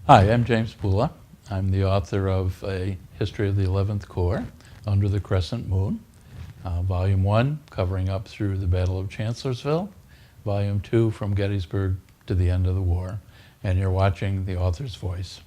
Hi, I'm James Pula. I'm the author of A History of the 11th Corps, Under the Crescent Moon, Volume 1, covering up through the Battle of Chancellorsville, Volume 2, from Gettysburg to the end of the war, and you're watching the author's voice.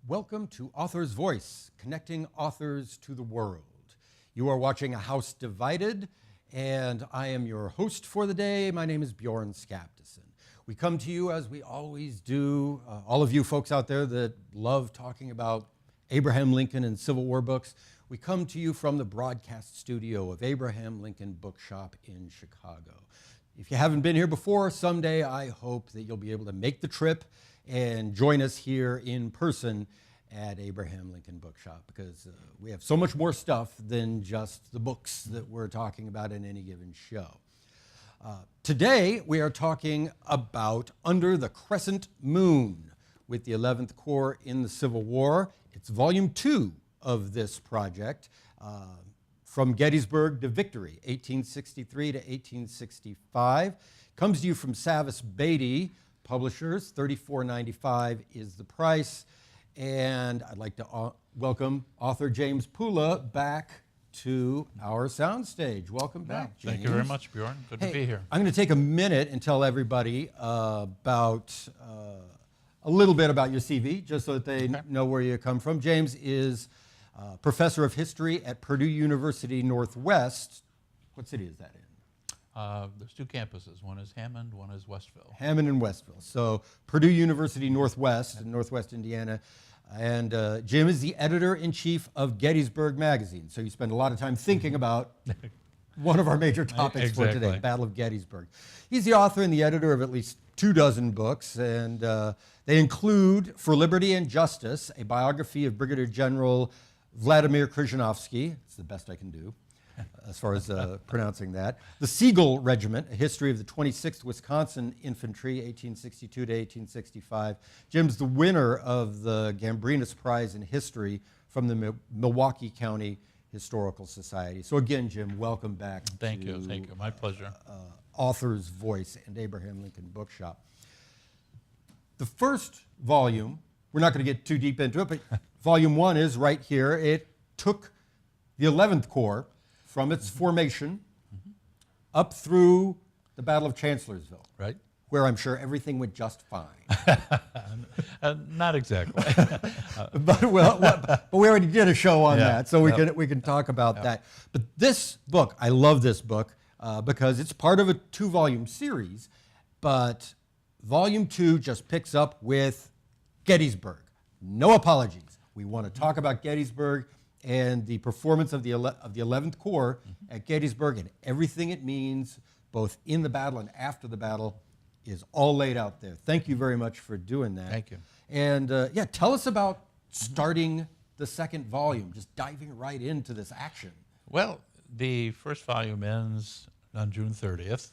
Welcome to Author's Voice, connecting authors to the world. You are watching A House Divided, and I am your host for the day. My name is Bjorn Skaptison. We come to you as we always do, all of you folks out there that love talking about Abraham Lincoln and Civil War books. We come to you from the broadcast studio of Abraham Lincoln Bookshop in Chicago. If you haven't been here before, someday I hope that you'll be able to make the trip and join us here in person at Abraham Lincoln Bookshop, because we have so much more stuff than just the books that we're talking about in any given show. Today we are talking about Under the Crescent Moon with the 11th Corps in the Civil War. It's volume 2 of this project, From Gettysburg to Victory, 1863 to 1865. Comes to you from Savas Beatty Publishers. $34.95 is the price. And I'd like to welcome author James Pula back to our soundstage. Welcome back, James. Thank you very much, Bjorn. Good to be here. I'm going to take a minute and tell everybody about a little bit about your CV, just so that they know where you come from. James is professor of history at Purdue University Northwest. What city is that in? There's two campuses. One is Hammond, one is Westville. Hammond and Westville. So Purdue University Northwest in Northwest Indiana. And Jim is the editor-in-chief of Gettysburg magazine. So you spend a lot of time thinking about one of our major topics for today, Battle of Gettysburg. He's the author and the editor of at least 24 books, and they include For Liberty and Justice, a biography of Brigadier General Vladimir Krzyzewski. It's the best I can do as far as pronouncing that. The Siegel Regiment, a history of the 26th Wisconsin Infantry, 1862 to 1865. Jim's the winner of the Gambrinus Prize in History from the Milwaukee County Historical Society. So again, Jim, welcome back. Thank you. My pleasure. Author's Voice and Abraham Lincoln Bookshop. The first volume, we're not going to get too deep into it, but volume 1 is right here. It took the 11th Corps from its formation up through the Battle of Chancellorsville, right? Where I'm sure everything went just fine. Not exactly. but we already did a show on that, so we can talk about that. But this book, I love this book because it's part of a 2-volume series, but volume 2 just picks up with Gettysburg. No apologies. We want to talk about Gettysburg and the performance of the 11th Corps at Gettysburg, and everything it means, both in the battle and after the battle, is all laid out there. Thank you very much for doing that. Thank you. And tell us about starting the second volume, just diving right into this action. Well, the first volume ends on June 30th,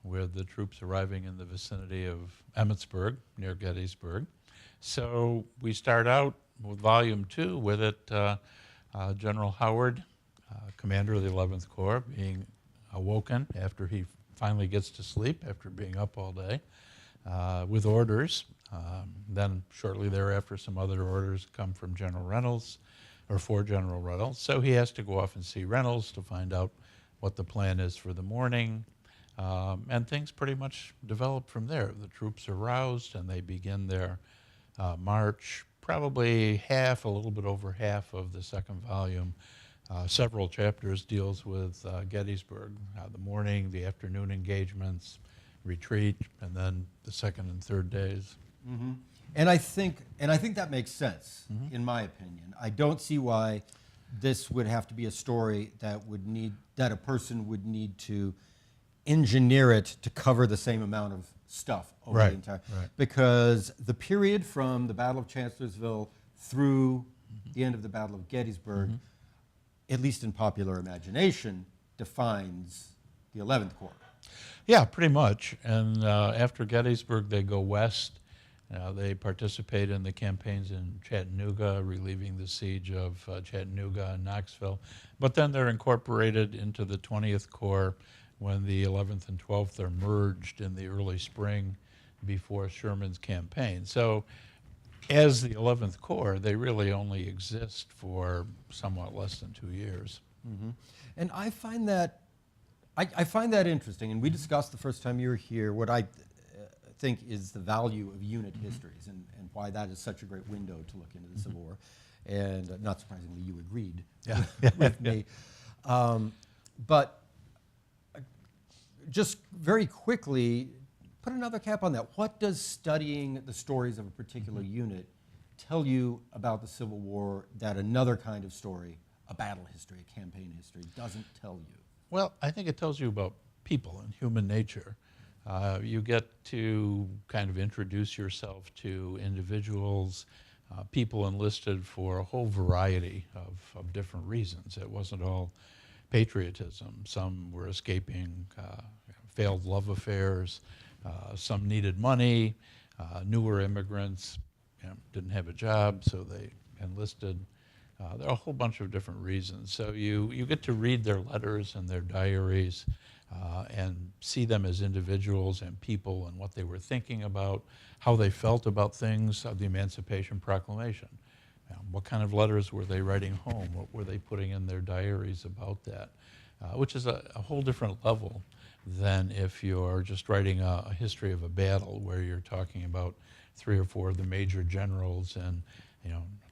with the troops arriving in the vicinity of Emmetsburg, near Gettysburg. So we start out with volume 2 with it. General Howard, commander of the 11th Corps, being awoken after he finally gets to sleep after being up all day, with orders. Then shortly thereafter, some other orders come from General Reynolds, or for General Reynolds. So he has to go off and see Reynolds to find out what the plan is for the morning. And things pretty much develop from there. The troops are roused and they begin their march. Probably a little bit over half of the second volume, several chapters deals with Gettysburg, the morning, the afternoon engagements, retreat, and then the second and third days. Mm-hmm. And I think that makes sense, in my opinion. I don't see why this would have to be a story that a person would need to engineer it to cover the same amount of stuff over the entire, because the period from the Battle of Chancellorsville through the end of the Battle of Gettysburg, at least in popular imagination, defines the 11th Corps. Yeah, pretty much. And after Gettysburg, they go west. They participate in the campaigns in Chattanooga, relieving the siege of Chattanooga and Knoxville. But then they're incorporated into the 20th Corps when the 11th and 12th are merged in the early spring before Sherman's campaign. So as the 11th Corps, they really only exist for somewhat less than 2 years. Mm-hmm. And I find that interesting, and we discussed the first time you were here what I think is the value of unit histories and why that is such a great window to look into the Civil War. And not surprisingly, you agreed with me. But just very quickly, put another cap on that. What does studying the stories of a particular unit tell you about the Civil War that another kind of story, a battle history, a campaign history, doesn't tell you? Well, I think it tells you about people and human nature. You get to kind of introduce yourself to individuals, people enlisted for a whole variety of different reasons. It wasn't all patriotism. Some were escaping failed love affairs. Some needed money. Newer immigrants didn't have a job, so they enlisted. There are a whole bunch of different reasons. So you get to read their letters and their diaries and see them as individuals and people and what they were thinking about, how they felt about things of the Emancipation Proclamation. What kind of letters were they writing home? What were they putting in their diaries about that? Which is a whole different level than if you're just writing a history of a battle where you're talking about 3 or 4 of the major generals and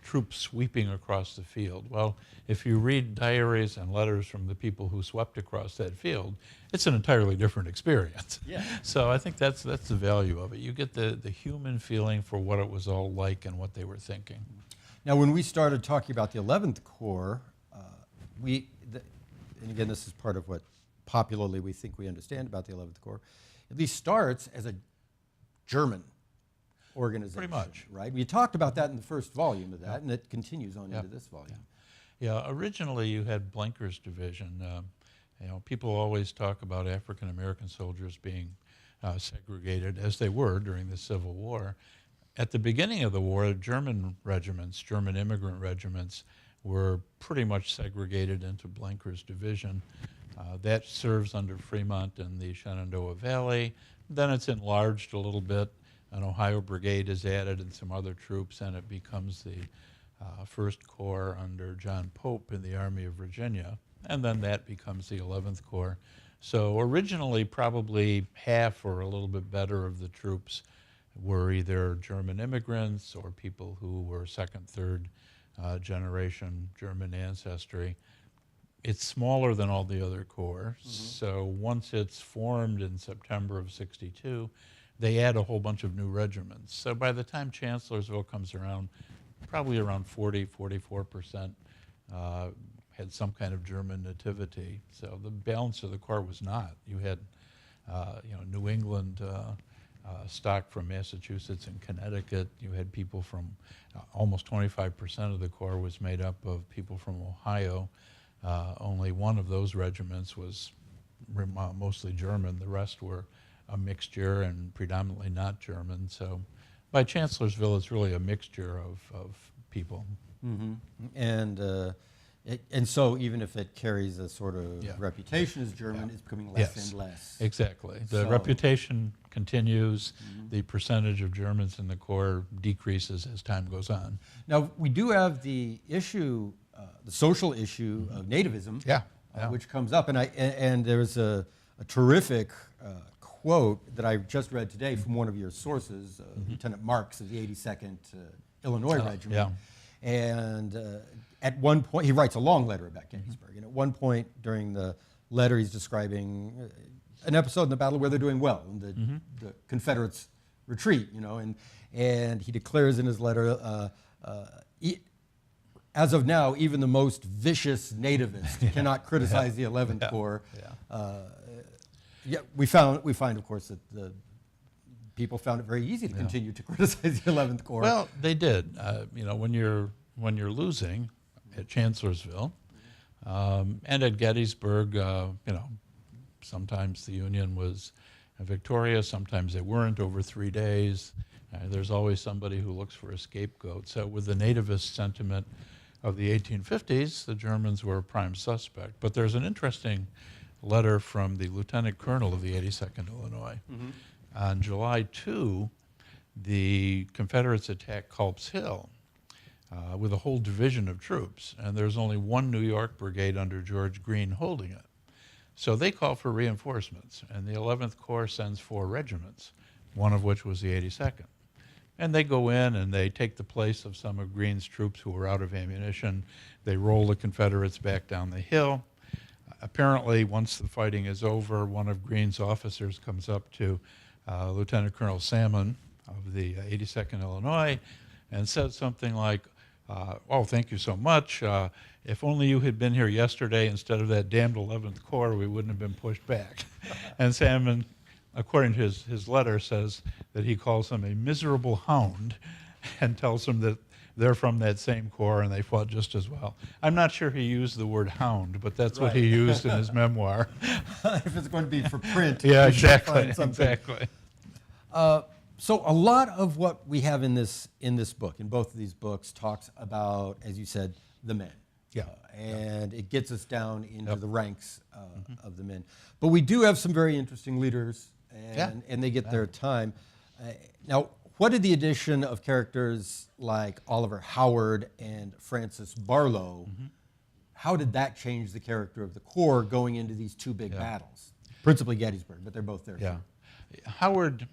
troops sweeping across the field. Well, if you read diaries and letters from the people who swept across that field, it's an entirely different experience. Yeah. So I think that's the value of it. You get the human feeling for what it was all like and what they were thinking. Now, when we started talking about the 11th Corps, and again, this is part of what popularly we think we understand about the 11th Corps, at least starts as a German organization. Pretty much. Right? We talked about that in the first volume of that, and it continues on into this volume. Yeah, originally you had Blenker's division. People always talk about African American soldiers being segregated, as they were during the Civil War. At the beginning of the war, German regiments, German immigrant regiments, were pretty much segregated into Blenker's division. That serves under Fremont in the Shenandoah Valley. Then it's enlarged a little bit. An Ohio Brigade is added and some other troops, and it becomes the 1st Corps under John Pope in the Army of Virginia. And then that becomes the 11th Corps. So originally, probably half or a little bit better of the troops were either German immigrants or people who were 2nd, 3rd generation German ancestry. It's smaller than all the other corps. So once it's formed in September of '62, they add a whole bunch of new regiments. So by the time Chancellorsville comes around, probably around 44% had some kind of German nativity. So the balance of the corps was not. You had, New England stock from Massachusetts and Connecticut. You had people from, almost 25% of the corps was made up of people from Ohio. Only one of those regiments was mostly German. The rest were a mixture and predominantly not German. So by Chancellorsville, it's really a mixture of people. Mm-hmm. And so even if it carries a sort of reputation as German, it's becoming less and less. Exactly. The reputation continues. The percentage of Germans in the corps decreases as time goes on. Now, we do have the issue, the social issue of nativism, which comes up. And there's a terrific quote that I just read today from one of your sources, Lieutenant Marks of the 82nd Illinois Regiment. And at one point, he writes a long letter about Gettysburg. And at one point during the letter, he's describing an episode in the battle where they're doing well, and the Confederates retreat, and he declares in his letter, as of now, even the most vicious nativist cannot criticize the 11th Corps. We find, of course, that the people found it very easy to continue to criticize the 11th Corps. Well, they did. When you're losing at Chancellorsville and at Gettysburg, Sometimes the Union was victorious, sometimes they weren't over 3 days. There's always somebody who looks for a scapegoat. So with the nativist sentiment of the 1850s, the Germans were a prime suspect. But there's an interesting letter from the lieutenant colonel of the 82nd Illinois. On July 2, the Confederates attacked Culps Hill with a whole division of troops, and there's only one New York brigade under George Greene holding it. So they call for reinforcements, and the 11th Corps sends 4 regiments, one of which was the 82nd. And they go in and they take the place of some of Greene's troops who were out of ammunition. They roll the Confederates back down the hill. Apparently, once the fighting is over, one of Greene's officers comes up to Lieutenant Colonel Salmon of the 82nd Illinois and says something like, oh, thank you so much. If only you had been here yesterday instead of that damned 11th Corps, we wouldn't have been pushed back. And Salmon, according to his letter, says that he calls him a miserable hound and tells him that they're from that same corps and they fought just as well. I'm not sure he used the word hound, but that's what he used in his memoir. If it's going to be for print. Yeah, exactly. Exactly. So a lot of what we have in this book, in both of these books, talks about, as you said, the men. Yeah. And it gets us down into the ranks of the men. But we do have some very interesting leaders, and they get their time. Now, what did the addition of characters like Oliver Howard and Francis Barlow, how did that change the character of the Corps going into these 2 big battles? Principally Gettysburg, but they're both there. Yeah. Howard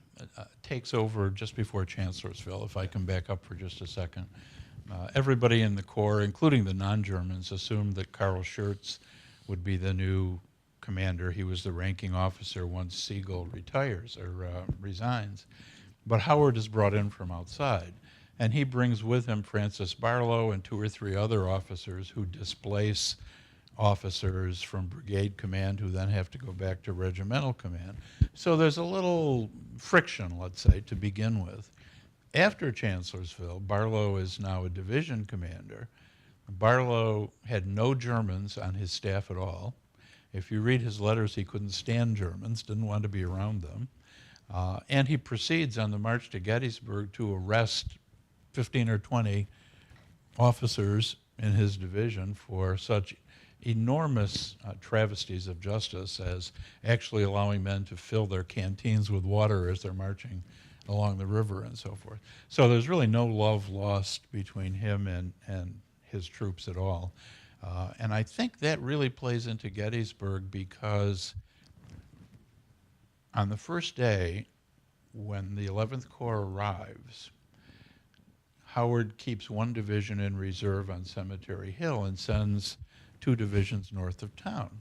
takes over just before Chancellorsville, if I can back up for just a second. Everybody in the Corps, including the non-Germans, assumed that Karl Schurz would be the new commander. He was the ranking officer once Sigel retires or resigns. But Howard is brought in from outside, and he brings with him Francis Barlow and 2 or 3 other officers who displace officers from brigade command who then have to go back to regimental command. So there's a little friction, let's say, to begin with. After Chancellorsville, Barlow is now a division commander. Barlow had no Germans on his staff at all. If you read his letters, he couldn't stand Germans, didn't want to be around them. And he proceeds on the march to Gettysburg to arrest 15 or 20 officers in his division for such enormous travesties of justice as actually allowing men to fill their canteens with water as they're marching along the river and so forth. So there's really no love lost between him and his troops at all. And I think that really plays into Gettysburg because on the first day, when the 11th Corps arrives, Howard keeps 1 division in reserve on Cemetery Hill and sends 2 divisions north of town.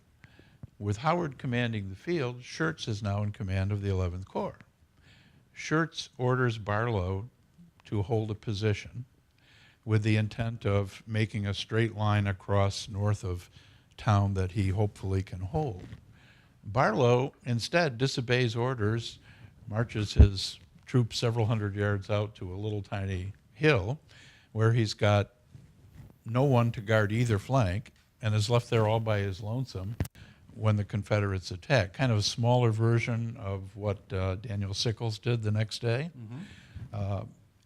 With Howard commanding the field, Schurz is now in command of the 11th Corps. Schurz orders Barlow to hold a position with the intent of making a straight line across north of town that he hopefully can hold. Barlow instead disobeys orders, marches his troops several hundred yards out to a little tiny hill where he's got no one to guard either flank and is left there all by his lonesome when the Confederates attack. Kind of a smaller version of what Daniel Sickles did the next day.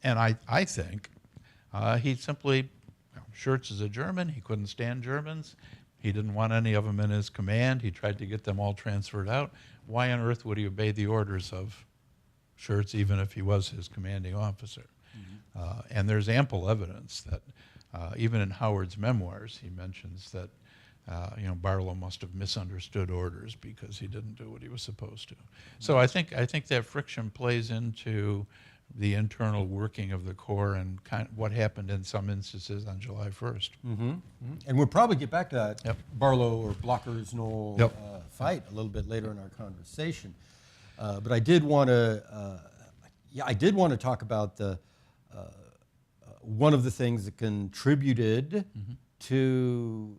And I think he simply, Schurz is a German, he couldn't stand Germans, he didn't want any of them in his command, he tried to get them all transferred out. Why on earth would he obey the orders of Schurz even if he was his commanding officer? And there's ample evidence that even in Howard's memoirs, he mentions that Barlow must have misunderstood orders because he didn't do what he was supposed to. So I think that friction plays into the internal working of the Corps and kind of what happened in some instances on July 1st. And we'll probably get back to that Yep. Barlow or Blockers Knoll fight a little bit later in our conversation. But I did want to talk about the one of the things that contributed to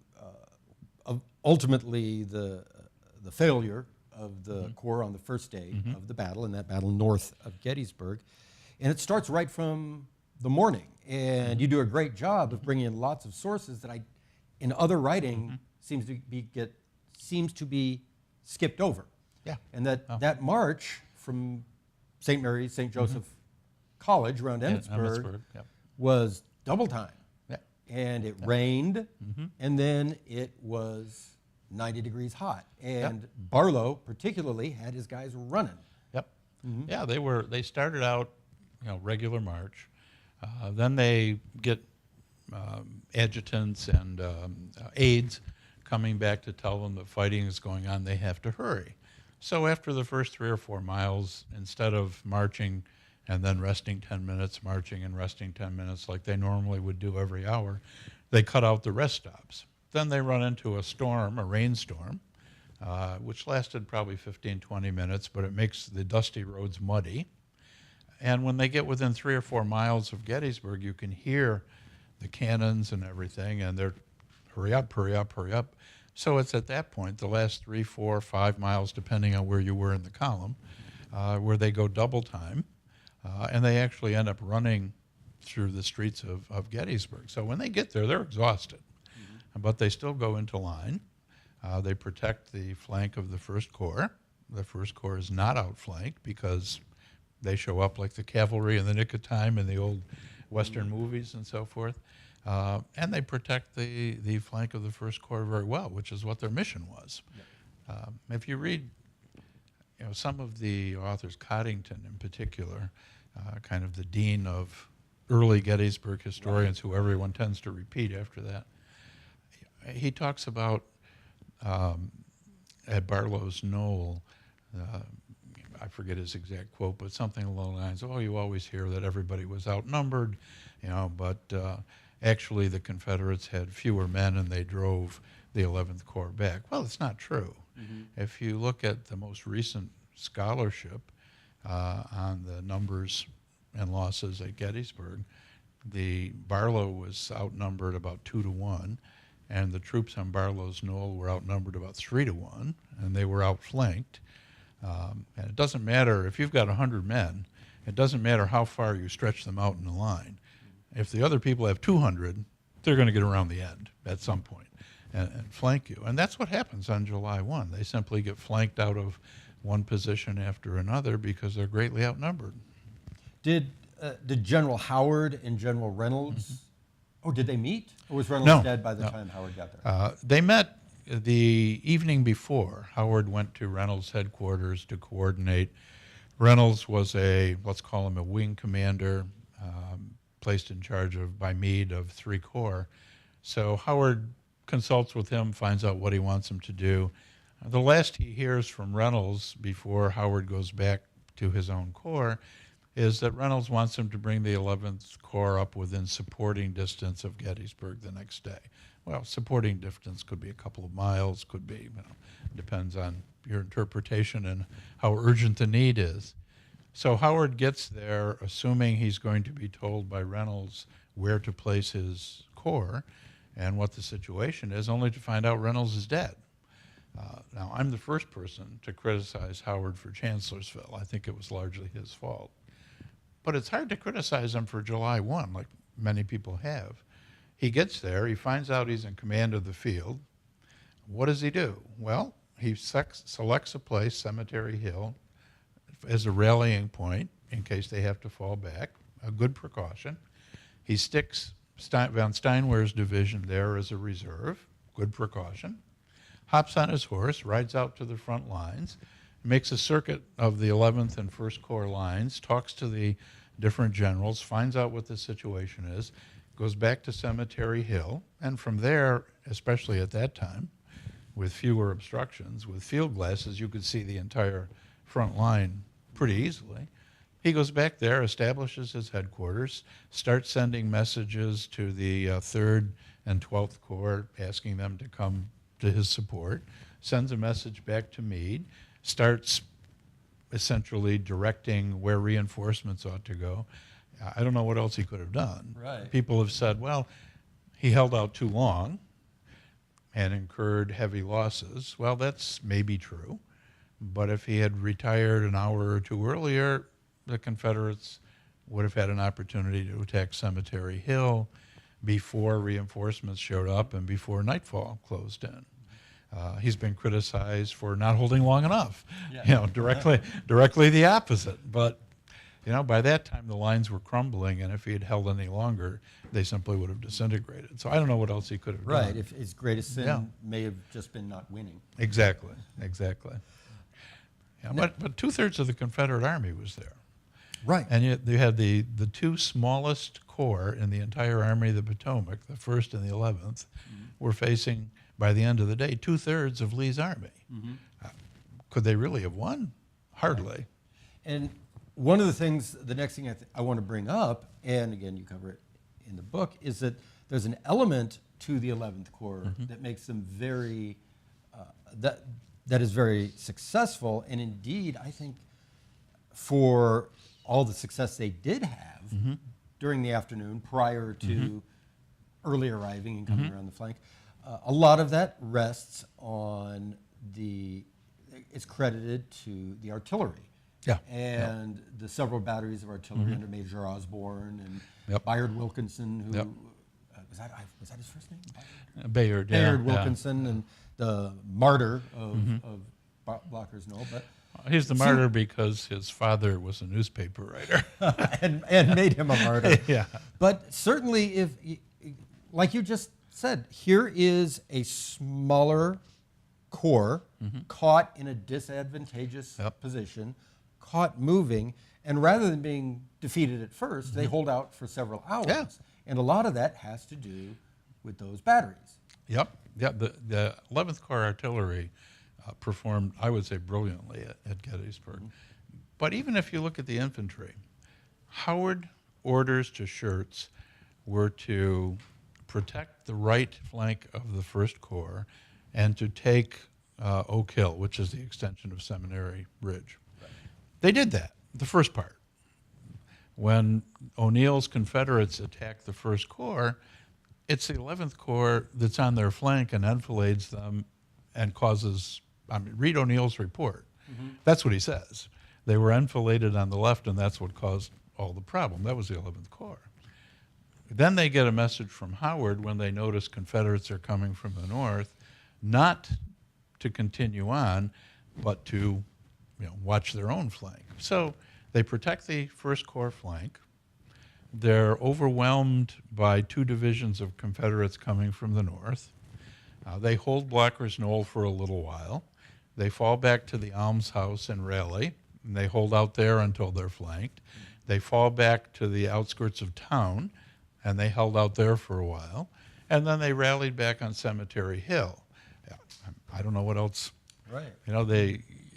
ultimately the failure of the Corps on the first day of the battle, in that battle north of Gettysburg. And it starts right from the morning. And you do a great job of bringing in lots of sources that in other writing seems to be skipped over. Yeah. And that march from St. Mary's, St. Joseph College around Emmitsburg Yep. was double time. Yeah. And it rained, and then it was 90 degrees hot. And Barlow particularly had his guys running. Yep. Yeah, they started out, regular march. Then they get adjutants and aides coming back to tell them that fighting is going on. They have to hurry. So after the first 3 or 4 miles, instead of marching and then resting 10 minutes, marching and resting 10 minutes like they normally would do every hour, they cut out the rest stops. Then they run into a storm, a rainstorm, which lasted probably 15, 20 minutes, but it makes the dusty roads muddy. And when they get within 3 or 4 miles of Gettysburg, you can hear the cannons and everything, and they're hurry up, hurry up, hurry up. So it's at that point, the last 3, 4, 5 miles, depending on where you were in the column, where they go double time, and they actually end up running through the streets of Gettysburg. So when they get there, they're exhausted, but they still go into line. They protect the flank of the First Corps. The First Corps is not outflanked because they show up like the cavalry in the nick of time in the old Western movies and so forth. And they protect the flank of the First Corps very well, which is what their mission was. If you read some of the authors, Coddington in particular, kind of the dean of early Gettysburg historians, who everyone tends to repeat after that, he talks about at Barlow's Knoll, I forget his exact quote, but something along the lines, you always hear that everybody was outnumbered, but actually the Confederates had fewer men and they drove the 11th Corps back. Well, it's not true. If you look at the most recent scholarship on the numbers and losses at Gettysburg, the Barlow was outnumbered about 2 to 1, and the troops on Barlow's Knoll were outnumbered about 3 to 1, and they were outflanked. And it doesn't matter if you've got 100 men, it doesn't matter how far you stretch them out in a line. If the other people have 200, they're going to get around the end at some point and flank you. And that's what happens on July 1. They simply get flanked out of one position after another because they're greatly outnumbered. Did General Howard and General Reynolds, did they meet? Or was Reynolds dead by the time Howard got there? They met the evening before. Howard went to Reynolds' headquarters to coordinate. Reynolds was let's call him a wing commander, placed in charge by Meade of 3 Corps. So Howard consults with him, finds out what he wants him to do. The last he hears from Reynolds before Howard goes back to his own corps is that Reynolds wants him to bring the 11th Corps up within supporting distance of Gettysburg the next day. Well, supporting distance could be a couple of miles, could be, depends on your interpretation and how urgent the need is. So Howard gets there assuming he's going to be told by Reynolds where to place his corps and what the situation is, only to find out Reynolds is dead. Now, I'm the first person to criticize Howard for Chancellorsville. I think it was largely his fault. But it's hard to criticize him for July 1, like many people have. He gets there, he finds out he's in command of the field. What does he do? Well, he selects a place, Cemetery Hill, as a rallying point in case they have to fall back, a good precaution. He sticks von Steinwehr's division there as a reserve, good precaution. Hops on his horse, rides out to the front lines, makes a circuit of the 11th and 1st Corps lines, talks to the different generals, finds out what the situation is, goes back to Cemetery Hill, and from there, especially at that time, with fewer obstructions, with field glasses, you could see the entire front line pretty easily. He goes back there, establishes his headquarters, starts sending messages to the 3rd and 12th Corps, asking them to come to his support, sends a message back to Meade, starts essentially directing where reinforcements ought to go. I don't know what else he could have done. Right. People have said, well, he held out too long and incurred heavy losses. Well, that's maybe true. But if he had retired an hour or two earlier, the Confederates would have had an opportunity to attack Cemetery Hill before reinforcements showed up and before nightfall closed in. He's been criticized for not holding long enough. Yeah. Directly the opposite. But by that time the lines were crumbling, and if he had held any longer, they simply would have disintegrated. So I don't know what else he could have done. Right. If his greatest sin may have just been not winning. Exactly. Yeah, but 2/3 of the Confederate Army was there. Right. And you had the two smallest corps in the entire Army of the Potomac, the 1st and the 11th, were facing, by the end of the day, 2/3 of Lee's army. Could they really have won? Hardly. And one of the things, the next thing I want to bring up, and again, you cover it in the book, is that there's an element to the 11th Corps that makes them very, that is very successful. And indeed, I think for all the success they did have during the afternoon prior to early arriving and coming around the flank, a lot of that rests on it's credited to the artillery. Yeah. And the several batteries of artillery under Major Osborne and Bayard Wilkinson, who was that his first name? Bayard. Bayard Wilkinson, and the martyr of Blocker's Knoll. But he's the martyr because his father was a newspaper writer. and made him a martyr. Yeah. But certainly, if, like you just said, here is a smaller corps caught in a disadvantageous position, caught moving, and rather than being defeated at first, they hold out for several hours. Yeah. And a lot of that has to do with those batteries. Yep. Yeah. The 11th Corps artillery performed, I would say, brilliantly at Gettysburg. But even if you look at the infantry, Howard orders to Schurz were to protect the right flank of the 1st Corps and to take Oak Hill, which is the extension of Seminary Ridge. Right. They did that, the first part. When O'Neill's Confederates attacked the 1st Corps, it's the 11th Corps that's on their flank and enfilades them and causes, read O'Neill's report. That's what he says. They were enfiladed on the left, and that's what caused all the problem. That was the 11th Corps. Then they get a message from Howard when they notice Confederates are coming from the north, not to continue on, but to watch their own flank. So they protect the 1st Corps flank. They're overwhelmed by 2 divisions of Confederates coming from the north. They hold Blocker's Knoll for a little while. They fall back to the almshouse and rally, and they hold out there until they're flanked. They fall back to the outskirts of town, and they held out there for a while. And then they rallied back on Cemetery Hill. I don't know what else. Right.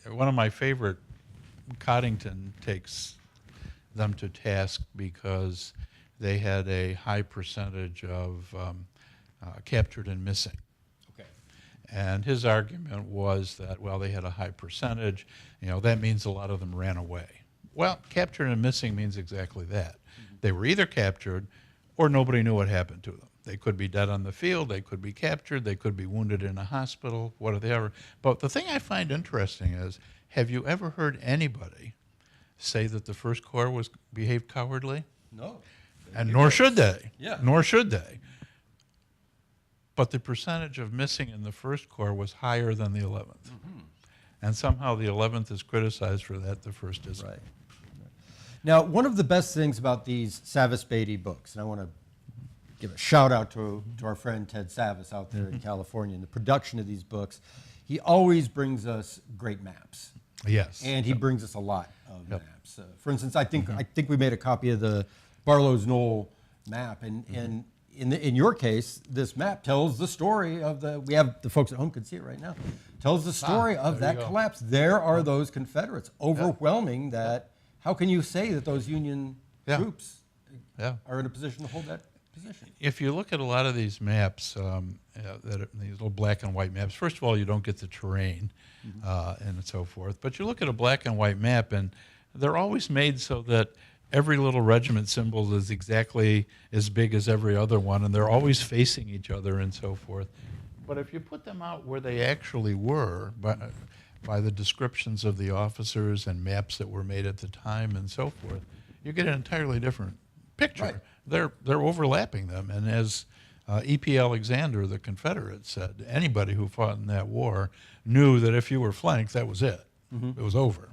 One of my favorite, Coddington takes them to task because they had a high percentage of captured and missing. Okay. And his argument was that, well, they had a high percentage, that means a lot of them ran away. Well, captured and missing means exactly that. They were either captured or nobody knew what happened to them. They could be dead on the field, they could be captured, they could be wounded in a hospital, whatever. But the thing I find interesting is, have you ever heard anybody say that the 1st Corps behaved cowardly? No. And nor should they. Yeah. Nor should they. But the percentage of missing in the 1st Corps was higher than the 11th. And somehow the 11th is criticized for that, the 1st isn't. Right. Now, one of the best things about these Savas Beatty books, and I want to give a shout out to our friend Ted Savas out there in California in the production of these books, he always brings us great maps. Yes. And he brings us a lot of maps. For instance, I think we made a copy of the Barlow's Knoll map, and in your case, this map tells the story of we have the folks at home can see it right now, tells the story of that collapse. There are those Confederates overwhelming that. How can you say that those Union troops are in a position to hold that position? If you look at a lot of these maps, these little black and white maps, first of all, you don't get the terrain and so forth. But you look at a black and white map, and they're always made so that every little regiment symbol is exactly as big as every other one, and they're always facing each other and so forth. But if you put them out where they actually were, by the descriptions of the officers and maps that were made at the time and so forth, you get an entirely different picture. Right. They're overlapping them, and as E.P. Alexander, the Confederate, said anybody who fought in that war knew that if you were flanked, that was it. It was over.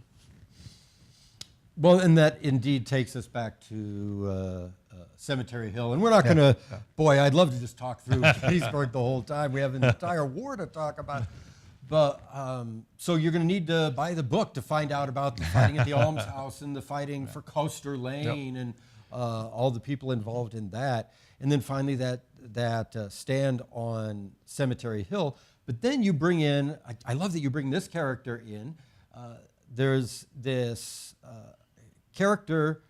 Well, and that indeed takes us back to Cemetery Hill. And we're not going to, boy, I'd love to just talk through Gettysburg the whole time. We have an entire war to talk about. But so you're going to need to buy the book to find out about the fighting at the Almshouse and the fighting for Coaster Lane and all the people involved in that. And then finally that stand on Cemetery Hill. But then you bring in, I love that you bring this character in. There's this character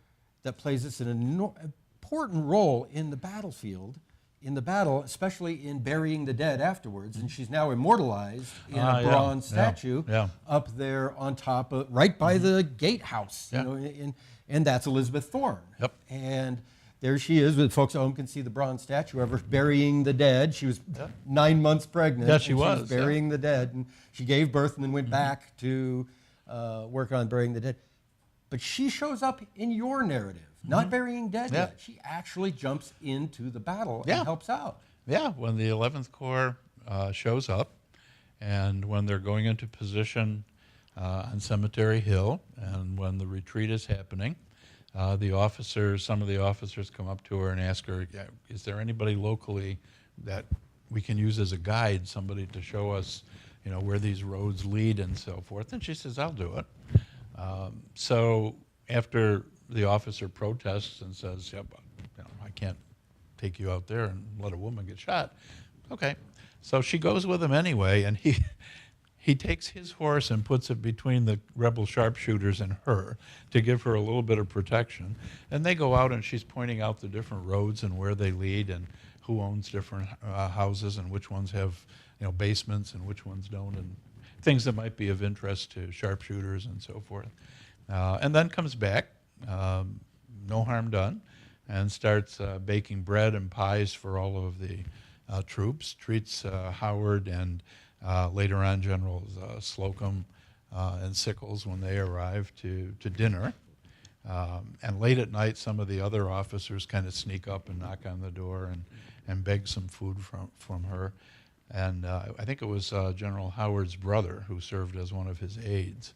that plays this an important role in the battlefield, in the battle, especially in burying the dead afterwards. And she's now immortalized in a bronze statue up there on top of, right by the gatehouse. You know, and that's Elizabeth Thorne. And there she is. With folks at home can see the bronze statue of her burying the dead. She was 9 months pregnant. Yeah, she was burying the dead, and she gave birth and then went back to work on burying the dead. But she shows up in your narrative, not burying dead yet. She actually jumps into the battle and helps out. Yeah, when the 11th Corps shows up, and when they're going into position on Cemetery Hill, and when the retreat is happening, the officers, some of the officers come up to her and ask her, is there anybody locally that we can use as a guide, somebody to show us, you know, where these roads lead and so forth? And she says, I'll do it. So after the officer protests and says, you know, I can't take you out there and let a woman get shot. Okay. So she goes with him anyway, and he takes his horse and puts it between the rebel sharpshooters and her to give her a little bit of protection. And they go out, and she's pointing out the different roads and where they lead and who owns different houses and which ones have, you know, basements and which ones don't, and things that might be of interest to sharpshooters and so forth. And then comes back, no harm done, and starts baking bread and pies for all of the troops, treats Howard and later on Generals Slocum and Sickles when they arrive to dinner. And late at night, some of the other officers kind of sneak up and knock on the door and beg some food from her. And I think it was General Howard's brother who served as one of his aides,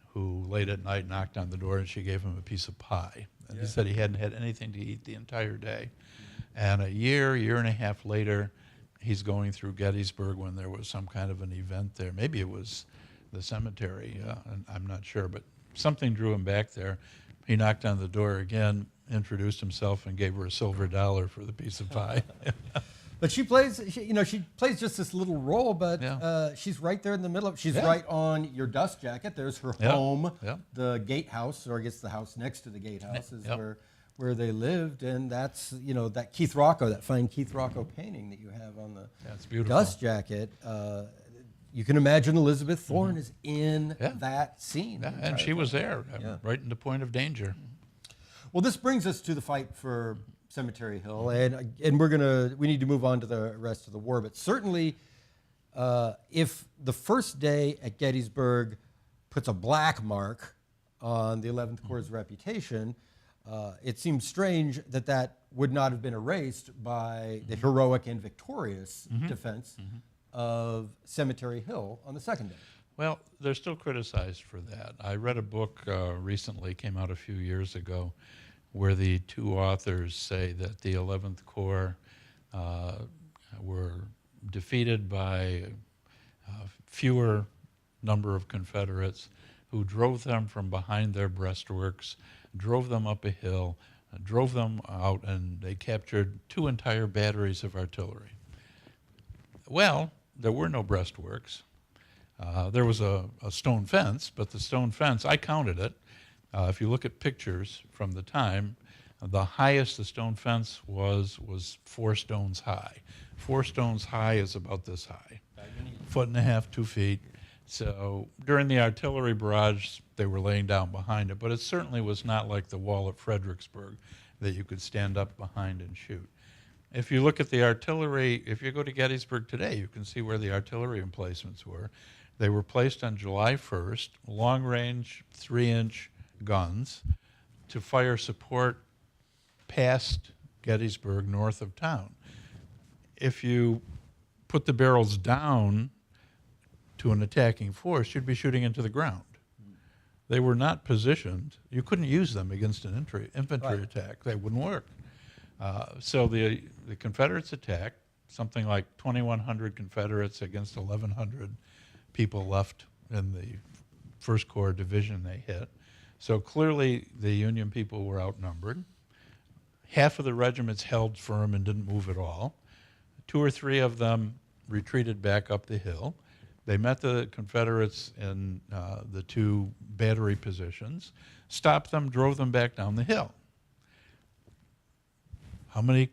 who late at night knocked on the door, and she gave him a piece of pie. And he said he hadn't had anything to eat the entire day. And a year and a half later, he's going through Gettysburg when there was some kind of an event there. Maybe it was the cemetery, and I'm not sure, but something drew him back there. He knocked on the door again, introduced himself, and gave her a silver dollar for the piece of pie. But she plays just this little role, but she's right there in the middle of it. She's right on your dust jacket. There's her home, the gatehouse, or I guess the house next to the gatehouse is where they lived, and that's, you know, that Keith Rocco, that fine Keith Rocco painting that you have on the dust jacket. You can imagine Elizabeth Thorne is in that scene. Yeah, and she was there, right in the point of danger. Well, this brings us to the fight for Cemetery Hill, and we need to move on to the rest of the war. But certainly, if the first day at Gettysburg puts a black mark on the 11th Corps' reputation, it seems strange that would not have been erased by the heroic and victorious defense of Cemetery Hill on the second day. Well, they're still criticized for that. I read a book recently, came out a few years ago, where the two authors say that the 11th Corps were defeated by fewer number of Confederates who drove them from behind their breastworks, drove them up a hill, drove them out, and they captured 2 entire batteries of artillery. Well, there were no breastworks. There was a stone fence, but the stone fence, I counted it. If you look at pictures from the time, the highest the stone fence was 4 stones high. 4 stones high is about this high, 1.5 feet, 2 feet. So during the artillery barrage, they were laying down behind it, but it certainly was not like the wall at Fredericksburg that you could stand up behind and shoot. If you look at the artillery, if you go to Gettysburg today, you can see where the artillery emplacements were. They were placed on July 1st, long-range 3-inch guns to fire support past Gettysburg, north of town. if you put the barrels down to an attacking force, you'd be shooting into the ground. They were not positioned. You couldn't use them against an infantry attack. They wouldn't work. So the Confederates attacked, something like 2,100 Confederates against 1,100 people left in the First Corps division they hit. So clearly the Union people were outnumbered. Half of the regiments held firm and didn't move at all. 2 or 3 of them retreated back up the hill. They met the Confederates in the 2 battery positions, stopped them, drove them back down the hill. How many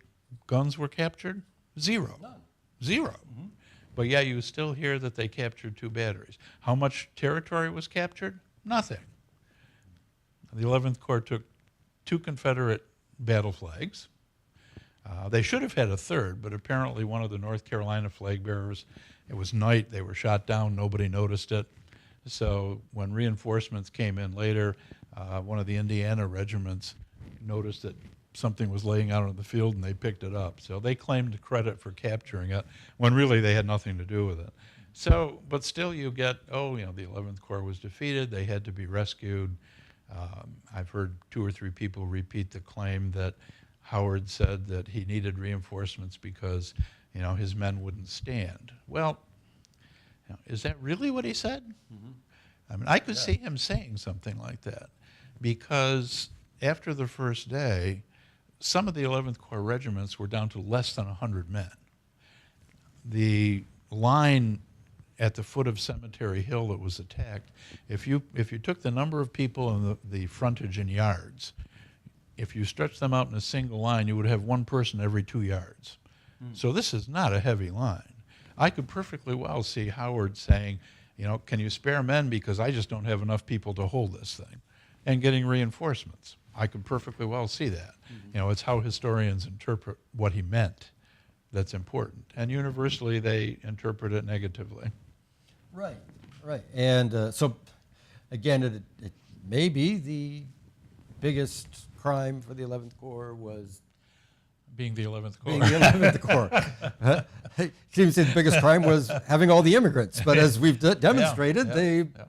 guns were captured? 0. None. 0. Mm-hmm. But yeah, you still hear that they captured 2 batteries. How much territory was captured? Nothing. The 11th Corps took 2 Confederate battle flags. They should have had a 3rd, but apparently one of the North Carolina flag bearers, it was night, they were shot down, nobody noticed it. So when reinforcements came in later, one of the Indiana regiments noticed that something was laying out on the field and they picked it up. So they claimed credit for capturing it when really they had nothing to do with it. So, but still you get, the 11th Corps was defeated, they had to be rescued. I've heard 2 or 3 people repeat the claim that Howard said that he needed reinforcements because, his men wouldn't stand. Well, is that really what he said? Mm-hmm. I mean, I could see him saying something like that because after the first day, some of the 11th Corps regiments were down to less than 100 men. The line at the foot of Cemetery Hill that was attacked, if you took the number of people and the frontage in yards, if you stretched them out in a single line, you would have 1 person every 2 yards. So this is not a heavy line. I could perfectly well see Howard saying, can you spare men because I just don't have enough people to hold this thing, and getting reinforcements. I could perfectly well see that. Mm-hmm. It's how historians interpret what he meant that's important. And universally, they interpret it negatively. Right. And so, again, it may be the biggest crime for the 11th Corps was being the 11th Corps. Being the 11th Corps. Seems to say the biggest crime was having all the immigrants. But as we've demonstrated, that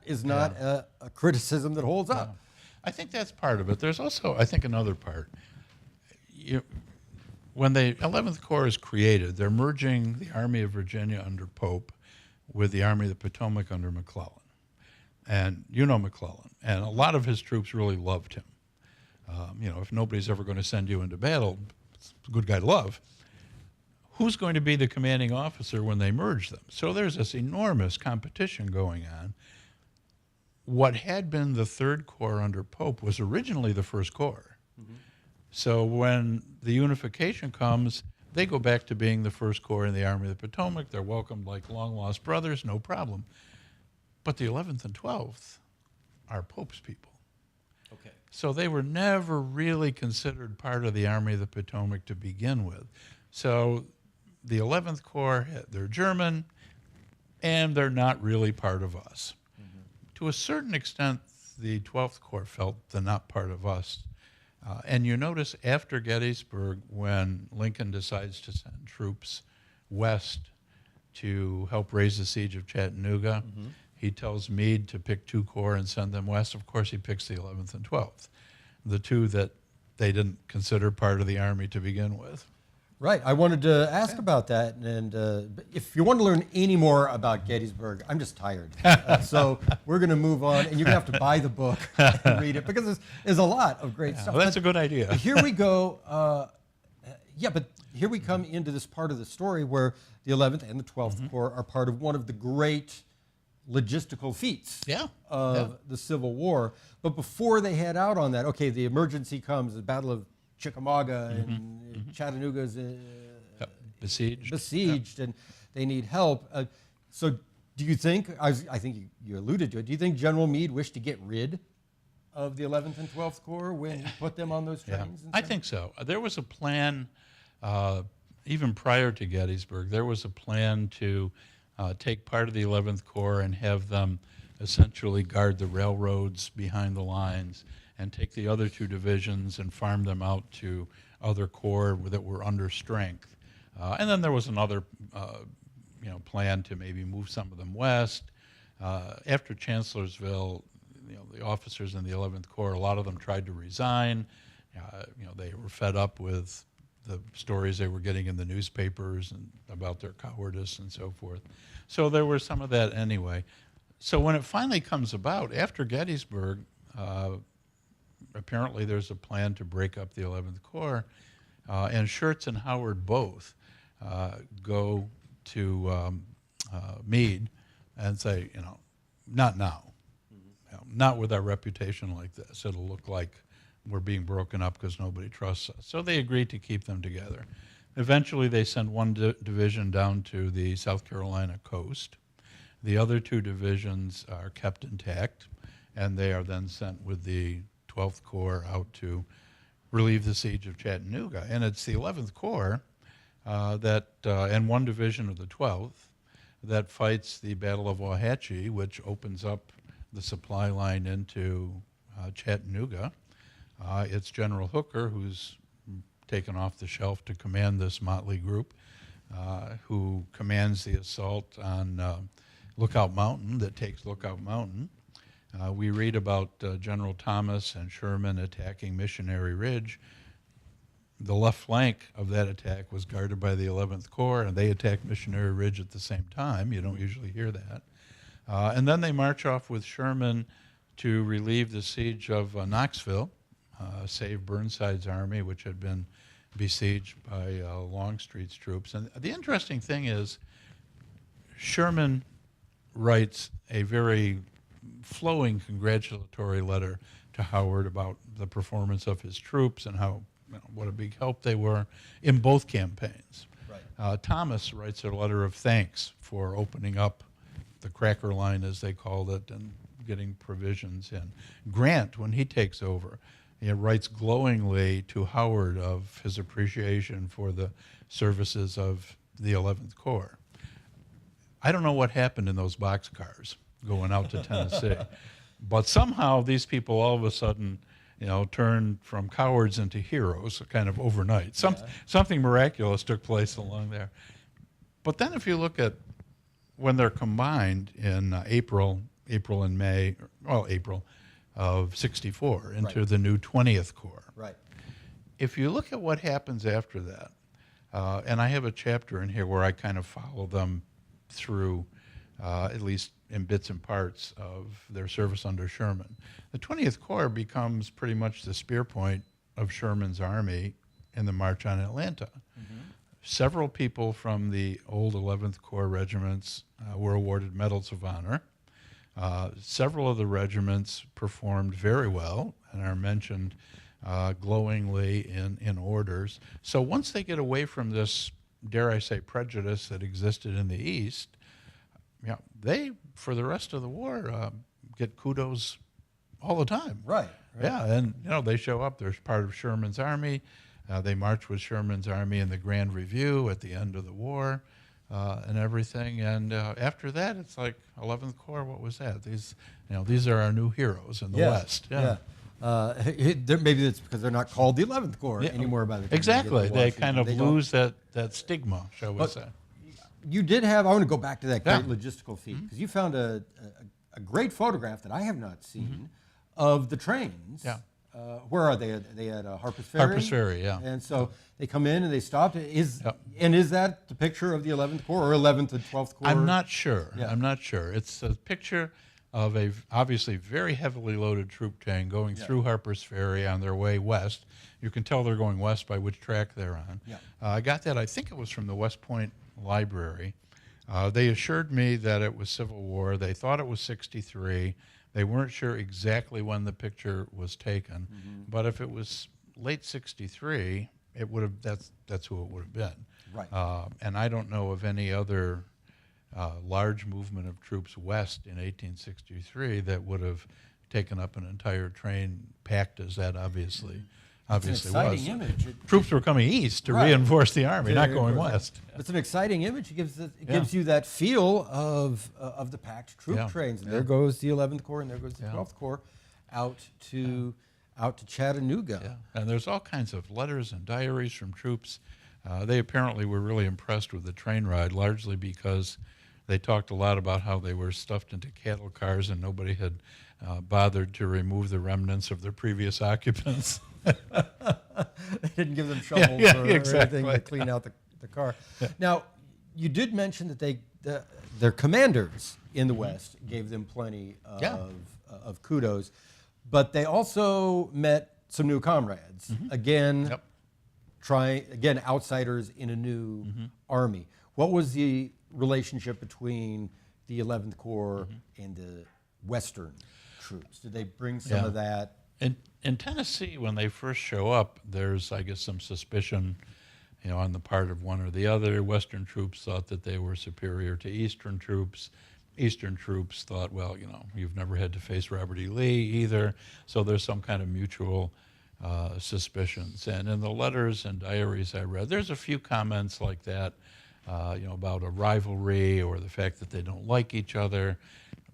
is not a criticism that holds up. I think that's part of it. There's also, I think, another part. When the 11th Corps is created, they're merging the Army of Virginia under Pope with the Army of the Potomac under McClellan. And McClellan. And a lot of his troops really loved him. If nobody's ever going to send you into battle, it's a good guy to love. Who's going to be the commanding officer when they merge them? So there's this enormous competition going on. What had been the 3rd Corps under Pope was originally the 1st Corps. Mm-hmm. So when the unification comes, they go back to being the 1st Corps in the Army of the Potomac. They're welcomed like long-lost brothers, no problem. But the 11th and 12th are Pope's people. Okay. So they were never really considered part of the Army of the Potomac to begin with. So the 11th Corps, they're German, and they're not really part of us. Mm-hmm. To a certain extent, the 12th Corps felt they're not part of us. And you notice after Gettysburg, when Lincoln decides to send troops west to help raise the siege of Chattanooga, mm-hmm. He tells Meade to pick 2 corps and send them west. Of course, he picks the 11th and 12th, the 2 that they didn't consider part of the Army to begin with. Right. I wanted to ask about that. And if you want to learn any more about Gettysburg, I'm just tired. So we're going to move on. And you're going to have to buy the book and read it because there's a lot of great stuff. Well, that's a good idea. Here we go. But here we come into this part of the story where the 11th and the 12th mm-hmm. Corps are part of one of the great logistical feats of the Civil War. But before they head out on that, the emergency comes, the Battle of Chickamauga mm-hmm. and mm-hmm. Chattanooga's besieged and they need help. So do you think, I think you alluded to it, do you think General Meade wished to get rid of the 11th and 12th Corps when he put them on those trains? I think so. There was a plan, even prior to Gettysburg, there was a plan to take part of the 11th Corps and have them essentially guard the railroads behind the lines and take the other two divisions and farm them out to other corps that were under strength. And then there was another plan to maybe move some of them west. After Chancellorsville, the officers in the 11th Corps, a lot of them tried to resign. They were fed up with the stories they were getting in the newspapers and about their cowardice and so forth. So there was some of that anyway. So when it finally comes about, after Gettysburg, apparently there's a plan to break up the 11th Corps, and Schurz and Howard both go to Meade and say, not now. Not with our reputation like this. It'll look like we're being broken up because nobody trusts us. So they agreed to keep them together. Eventually, they send one division down to the South Carolina coast. The other two divisions are kept intact, and they are then sent with the 12th Corps out to relieve the siege of Chattanooga. And it's the 11th Corps and one division of the 12th that fights the Battle of Wauhatchie, which opens up the supply line into Chattanooga. It's General Hooker, who's taken off the shelf to command this motley group, who commands the assault on Lookout Mountain, that takes Lookout Mountain. We read about General Thomas and Sherman attacking Missionary Ridge. The left flank of that attack was guarded by the 11th Corps, and they attacked Missionary Ridge at the same time. You don't usually hear that. And then they march off with Sherman to relieve the siege of Knoxville, save Burnside's army, which had been besieged by Longstreet's troops. And the interesting thing is, Sherman writes a very flowing congratulatory letter to Howard about the performance of his troops and how what a big help they were in both campaigns. Right. Thomas writes a letter of thanks for opening up the cracker line, as they called it, and getting provisions in. Grant, when he takes over, he writes glowingly to Howard of his appreciation for the services of the 11th Corps. I don't know what happened in those boxcars going out to Tennessee, but somehow these people all of a sudden, turned from cowards into heroes, kind of overnight. Something miraculous took place along there. But then if you look at when they're combined in April and May, April of '64 into Right. the new 20th Corps. Right. If you look at what happens after that, and I have a chapter in here where I kind of follow them through, at least in bits and parts of their service under Sherman. The 20th Corps becomes pretty much the spear point of Sherman's army in the March on Atlanta. Mm-hmm. Several people from the old 11th Corps regiments were awarded Medals of Honor. Several of the regiments performed very well and are mentioned glowingly in orders. So once they get away from this, dare I say, prejudice that existed in the East, they, for the rest of the war, get kudos all the time. Right. Yeah, and they show up. They're part of Sherman's army. They march with Sherman's army in the Grand Review at the end of the war and everything. And after that, it's like 11th Corps. What was that? These are our new heroes in the West. Yeah. Maybe it's because they're not called the 11th Corps anymore by the time exactly. They kind of They lose that stigma, shall we say. You did have, I want to go back to that great logistical feat, because you found a great photograph that I have not seen of the trains. Yeah. Where are they? Are they at Harper's Ferry? Harper's Ferry, yeah. And so they come in and they stopped. And is that the picture of the 11th Corps or 11th and 12th Corps? I'm not sure. Yeah. I'm not sure. It's a picture of a obviously very heavily loaded troop train going through Harper's Ferry on their way west. You can tell they're going west by which track they're on. Yeah. I got that, I think it was from the West Point Library. They assured me that it was Civil War. They thought it was '63. They weren't sure exactly when the picture was taken, but if it was late '63, it would have. That's who it would have been. Right. And I don't know of any other large movement of troops west in 1863 that would have taken up an entire train packed as that, obviously, obviously an was. exciting image. Troops were coming east to Right. reinforce the army, To not going reinforce west. It's an exciting image. It gives you that feel of the packed troop Yeah. trains. And Yeah. there goes the 11th Corps, and there goes the Yeah. 12th Corps out to Chattanooga. Yeah. And there's all kinds of letters and diaries from troops. They apparently were really impressed with the train ride, largely because they talked a lot about how they were stuffed into cattle cars and nobody had bothered to remove the remnants of their previous occupants. They didn't give them shovels or exactly. anything to clean out the car. Now, you did mention that their commanders in the West gave them plenty of kudos, but they also met some new comrades. Again, outsiders in a new army. What was the relationship between the 11th Corps and the Western troops? Did they bring some of that? In Tennessee, when they first show up, there's, I guess, some suspicion, on the part of one or the other. Western troops thought that they were superior to Eastern troops. Eastern troops thought, well, you've never had to face Robert E. Lee either, so there's some kind of mutual suspicions. And in the letters and diaries I read, there's a few comments like that, about a rivalry or the fact that they don't like each other,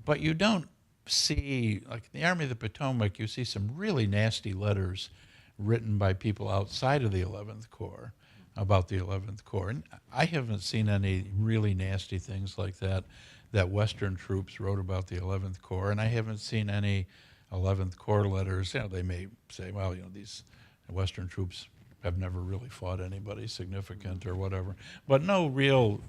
but you don't see, like in the Army of the Potomac, you see some really nasty letters written by people outside of the 11th Corps about the 11th Corps. And I haven't seen any really nasty things like that Western troops wrote about the 11th Corps, and I haven't seen any 11th Corps letters. They may say, well, these Western troops have never really fought anybody significant or whatever, but no real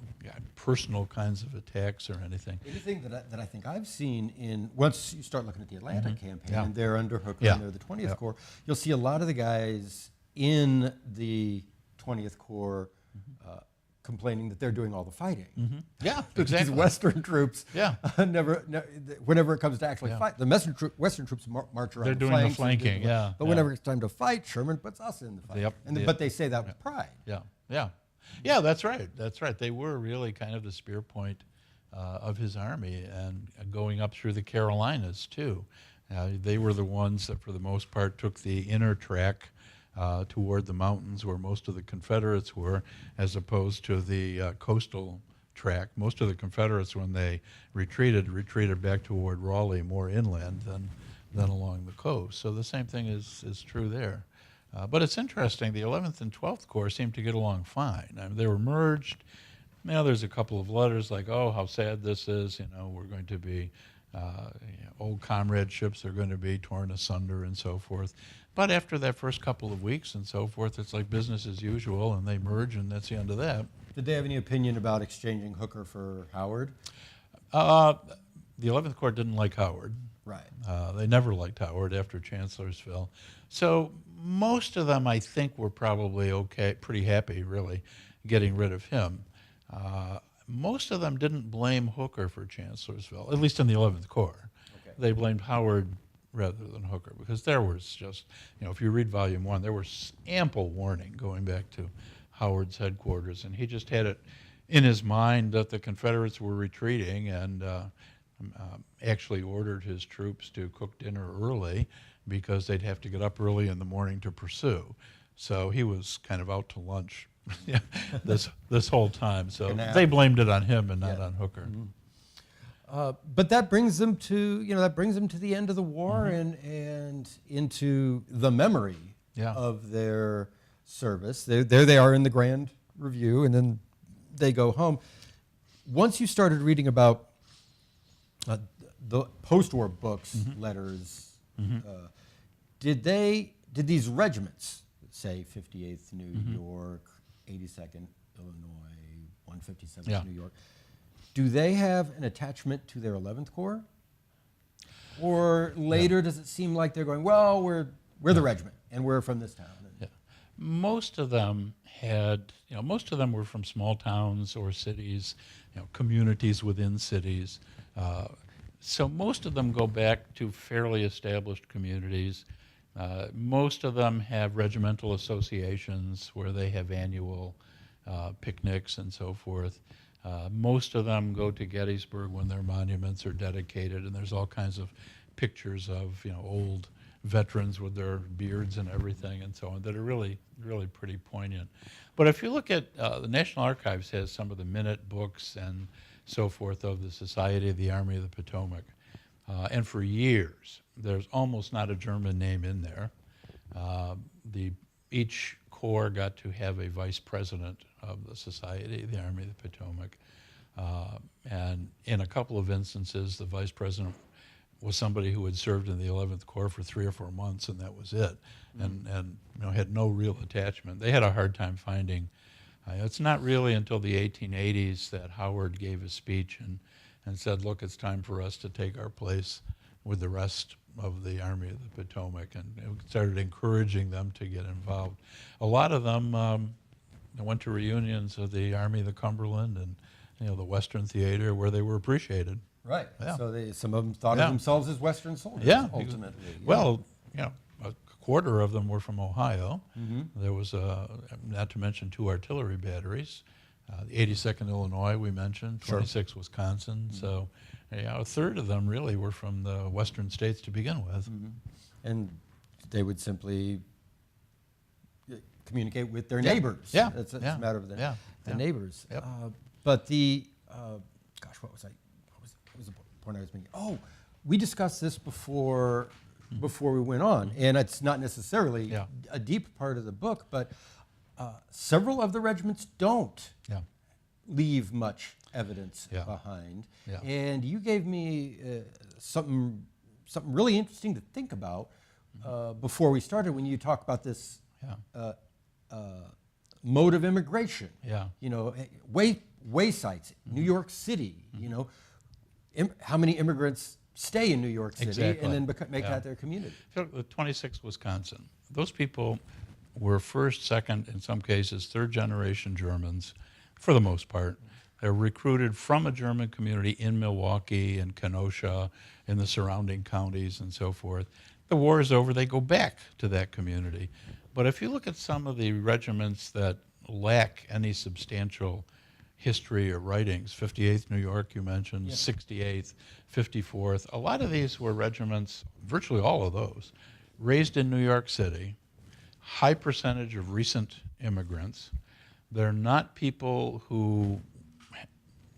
personal kinds of attacks or anything. Anything that I think I've seen once you start looking at the Atlanta campaign, and they're under Hooker and they're the 20th Corps, you'll see a lot of the guys in the 20th Corps complaining that they're doing all the fighting. Yeah, These exactly. Western troops whenever it comes to actually fight, the Western troops march around. They're doing the flanking, But whenever it's time to fight, Sherman puts us in the fight. But they say that with pride. Yeah, that's right. That's right. They were really kind of the spear point of his army, and going up through the Carolinas too. They were the ones that, for the most part, took the inner track toward the mountains where most of the Confederates were, as opposed to the coastal track. Most of the Confederates, when they retreated back toward Raleigh, more inland than along the coast. So the same thing is true there. But it's interesting, the 11th and 12th Corps seem to get along fine. I mean, they were merged. There's a couple of letters like, oh, how sad this is, we're going to be, old comradeships are going to be torn asunder and so forth. But after that first couple of weeks and so forth, it's like business as usual, and they merge, and that's the end of that. Did they have any opinion about exchanging Hooker for Howard? The 11th Corps didn't like Howard. Right. They never liked Howard after Chancellorsville. So most of them, I think, were probably pretty happy, really, getting rid of him. Most of them didn't blame Hooker for Chancellorsville, at least in the 11th Corps. Okay. They blamed Howard rather than Hooker, because there was just, if you read Volume 1, there was ample warning going back to Howard's headquarters, and he just had it in his mind that the Confederates were retreating, and actually ordered his troops to cook dinner early because they'd have to get up early in the morning to pursue. So he was kind of out to lunch this whole time. So they blamed it on him and not on Hooker. But that brings them to the end of the war and into the memory of their service. There they are in the Grand Review, and then they go home. Once you started reading about the post-war books, letters, did these regiments, say 58th New York, 82nd Illinois, 157th New York, do they have an attachment to their 11th Corps? Or later does it seem like they're going, well, we're the regiment and we're from this town? Most of them most of them were from small towns or cities, communities within cities. So most of them go back to fairly established communities. Most of them have regimental associations where they have annual picnics and so forth. Most of them go to Gettysburg when their monuments are dedicated, and there's all kinds of pictures of old veterans with their beards and everything and so on that are really, really pretty poignant. But if you look at the National Archives has some of the minute books and so forth of the Society of the Army of the Potomac. And for years, there's almost not a German name in there. Each corps got to have a vice president of the Society of the Army of the Potomac. And in a couple of instances, the vice president was somebody who had served in the 11th Corps for 3 or 4 months, and that was it, and had no real attachment. They had a hard time finding. It's not really until the 1880s that Howard gave a speech and said, look, it's time for us to take our place with the rest of the Army of the Potomac, and started encouraging them to get involved. A lot of them went to reunions of the Army of the Cumberland and the Western Theater, where they were appreciated. Right. Yeah. So some of them thought of themselves as Western soldiers. Yeah. Ultimately. Well, a quarter of them were from Ohio. There was not to mention 2 artillery batteries. The 82nd Illinois we mentioned, 26 Wisconsin. So a third of them really were from the western states to begin with. And they would simply communicate with their neighbors. Yeah. It's a matter of the neighbors. Yep. But what was the point I was making? Oh, we discussed this before we went on, and it's not necessarily a deep part of the book, but several of the regiments don't leave much evidence behind. Yeah. And you gave me something really interesting to think about before we started when you talk about this mode of immigration. Way sites, New York City. How many immigrants stay in New York City and then make that their community? So the 26 Wisconsin, those people were first, second, in some cases, third generation Germans, for the most part. They're recruited from a German community in Milwaukee and Kenosha, in the surrounding counties and so forth. The war is over, they go back to that community. But if you look at some of the regiments that lack any substantial history or writings, 58th New York you mentioned, 68th, 54th, a lot of these were regiments, virtually all of those, raised in New York City, high percentage of recent immigrants. They're not people who,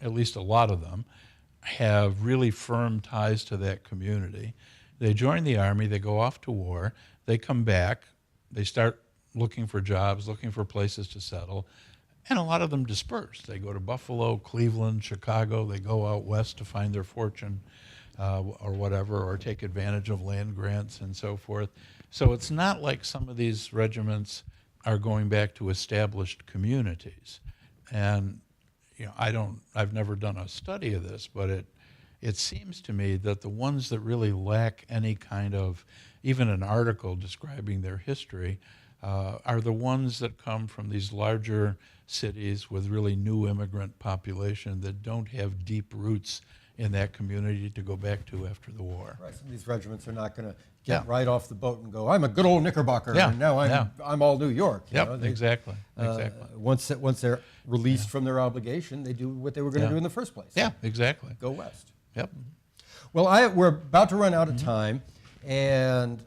at least a lot of them, have really firm ties to that community. They join the Army, they go off to war, they come back, they start looking for jobs, looking for places to settle, and a lot of them disperse. They go to Buffalo, Cleveland, Chicago, they go out west to find their fortune or whatever, or take advantage of land grants and so forth. So it's not like some of these regiments are going back to established communities. And I've never done a study of this, but it seems to me that the ones that really lack any kind of, even an article describing their history, are the ones that come from these larger cities with really new immigrant population that don't have deep roots in that community to go back to after the war. Right. Some of these regiments are not going to get right off the boat and go, I'm a good old Knickerbocker, and now I'm all New York. Exactly. Once they're released from their obligation, they do what they were going to do in the first place. Yeah, exactly. Go west. Yep. Well, we're about to run out of time, and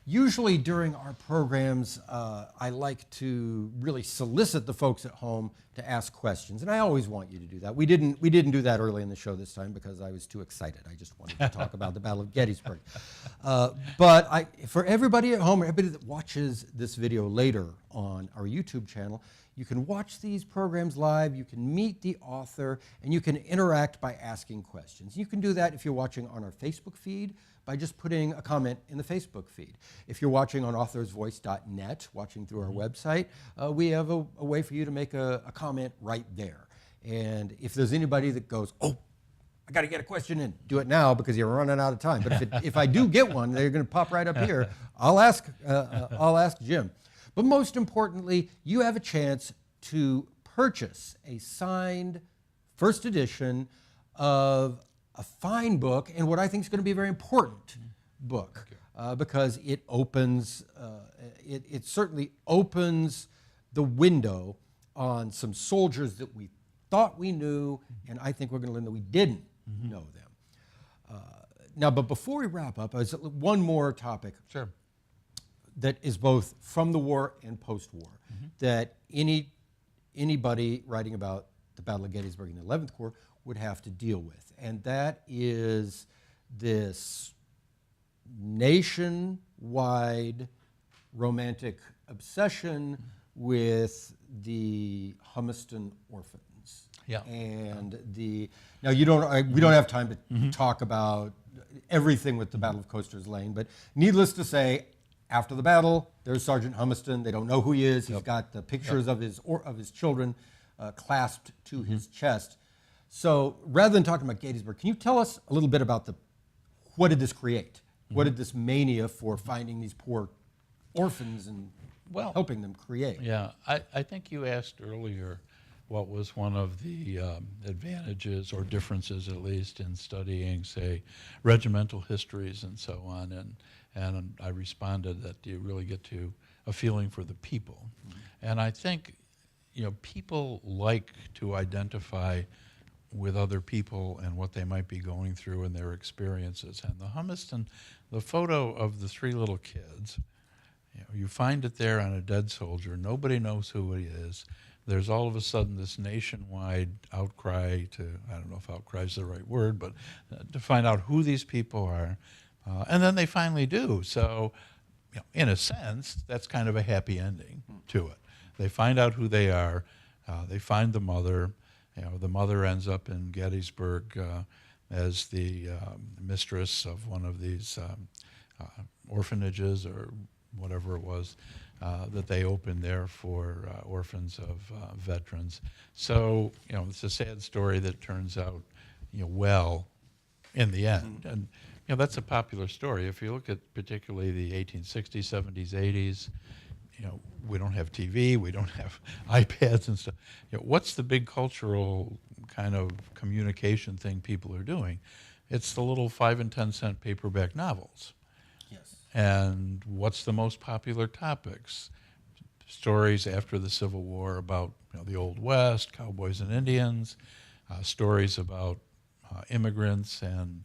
usually during our programs, I like to really solicit the folks at home to ask questions, and I always want you to do that. We didn't do that early in the show this time because I was too excited. I just wanted to talk about the Battle of Gettysburg. But for everybody at home, everybody that watches this video later on our YouTube channel, you can watch these programs live, you can meet the author, and you can interact by asking questions. You can do that if you're watching on our Facebook feed by just putting a comment in the Facebook feed. If you're watching on authorsvoice.net, watching through our website, we have a way for you to make a comment right there. And if there's anybody that goes, oh, I got to get a question in, do it now because you're running out of time. But if I do get one, they're going to pop right up here. I'll ask Jim. But most importantly, you have a chance to purchase a signed first edition of a fine book, and what I think is going to be a very important book, because it opens, it certainly opens the window on some soldiers that we thought we knew, and I think we're going to learn that we didn't know them. Now, but before we wrap up, one more topic. Sure. that is both from the war and post-war, that anybody writing about the Battle of Gettysburg in the 11th Corps would have to deal with. And that is this nationwide romantic obsession with the Humiston orphans. Yeah. And now we don't have time to talk about everything with the Battle of Coasters Lane, but needless to say, after the battle, there's Sergeant Humiston. They don't know who he is. He's got the pictures of his children clasped to his chest. So rather than talking about Gettysburg, can you tell us a little bit about what did this create? What did this mania for finding these poor orphans and helping them create? Yeah, I think you asked earlier what was one of the advantages or differences, at least, in studying, say, regimental histories and so on. And I responded that you really get to a feeling for the people. And I think, people like to identify with other people and what they might be going through and their experiences. And the Humiston, the photo of the three little kids, you find it there on a dead soldier. Nobody knows who he is. There's all of a sudden this nationwide outcry I don't know if outcry is the right word, but to find out who these people are. And then they finally do. So, in a sense, that's kind of a happy ending to it. They find out who they are. They find the mother. The mother ends up in Gettysburg as the mistress of one of these orphanages or whatever it was that they opened there for orphans of veterans. So, it's a sad story that turns out, well in the end. And, that's a popular story. If you look at particularly the 1860s, 70s, 80s, we don't have TV, we don't have iPads and stuff. What's the big cultural kind of communication thing people are doing? It's the little 5 and 10 cent paperback novels. Yes. And what's the most popular topics? Stories after the Civil War about the Old West, cowboys and Indians, stories about immigrants and